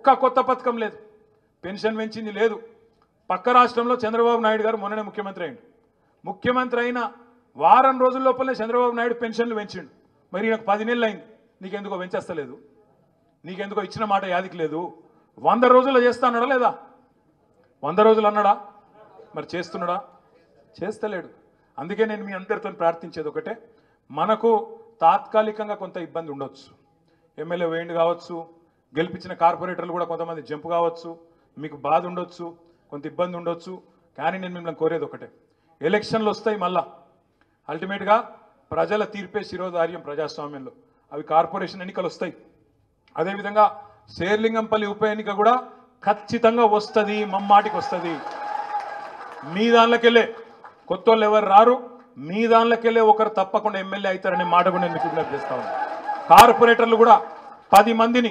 ఒక్క కొత్త పథకం లేదు, పెన్షన్ పెంచింది లేదు. పక్క రాష్ట్రంలో చంద్రబాబు నాయుడు గారు మొన్ననే ముఖ్యమంత్రి అయ్యిండు. ముఖ్యమంత్రి అయిన వారం రోజుల లోపలనే చంద్రబాబు నాయుడు పెన్షన్లు పెంచిండు. మరి నాకు 10 నెలలు అయింది, నీకెందుకో పెంచేస్తలేదు, నీకెందుకో ఇచ్చిన మాట యాదికి లేదు. 100 రోజుల్లో చేస్తా అన్నాడా లేదా? 100 రోజులు అన్నాడా? మరి చేస్తున్నాడా? చేస్తలేడు. అందుకే నేను మీ అందరితో ప్రార్థించేది ఒకటే, మనకు తాత్కాలికంగా కొంత ఇబ్బంది ఉండొచ్చు, ఎమ్మెల్యే వేయండి కావచ్చు, గెలిపించిన కార్పొరేటర్లు కూడా కొంతమంది జంపు కావచ్చు, మీకు బాధ ఉండొచ్చు, కొంత ఇబ్బంది ఉండొచ్చు. కానీ నేను మిమ్మల్ని కోరేది ఒకటే, ఎలక్షన్లు వస్తాయి, మళ్ళా అల్టిమేట్గా ప్రజల తీర్పే శిరోధార్యం ప్రజాస్వామ్యంలో. అవి కార్పొరేషన్ ఎన్నికలు వస్తాయి, అదేవిధంగా శేర్లింగంపల్లి ఉప ఎన్నిక కూడా ఖచ్చితంగా వస్తుంది, మమ్మాటికి వస్తుంది. మీ దానిలోకెళ్ళే కొత్త వాళ్ళు ఎవరు రారు, మీ దానిలోకెళ్ళే ఒకరు తప్పకుండా ఎమ్మెల్యే అవుతారనే మాట కూడా నేను మీకు విజ్ఞప్తి చేస్తా ఉన్నాను. కార్పొరేటర్లు కూడా 10 మందిని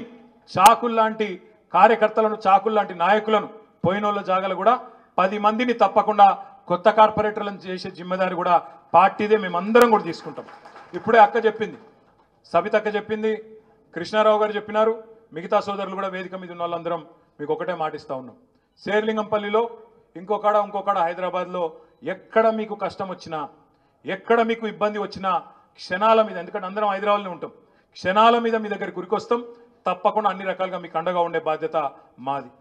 చాకుల్లాంటి కార్యకర్తలను, చాకుల్లాంటి నాయకులను, పోయినోళ్ళ జాగాలు కూడా 10 మందిని తప్పకుండా కొత్త కార్పొరేటర్లను చేసే జిమ్మదారి కూడా పార్టీదే, మేమందరం కూడా తీసుకుంటాం. ఇప్పుడే అక్క చెప్పింది, సబిత అక్క చెప్పింది, కృష్ణారావు గారు చెప్పినారు, మిగతా సోదరులు కూడా వేదిక మీద ఉన్న వాళ్ళందరం మీకు ఒకటే మాటిస్తూ ఉన్నాం. శేర్లింగంపల్లిలో ఇంకొకడ హైదరాబాద్లో ఎక్కడ మీకు కష్టం వచ్చినా, ఎక్కడ మీకు ఇబ్బంది వచ్చినా క్షణాల మీద, ఎందుకంటే అందరం హైదరాబాద్లో ఉంటాం, క్షణాల మీద మీ దగ్గరికి ఉరికొస్తాం. తప్పకుండా అన్ని రకాలుగా మీకు అండగా ఉండే బాధ్యత మాది.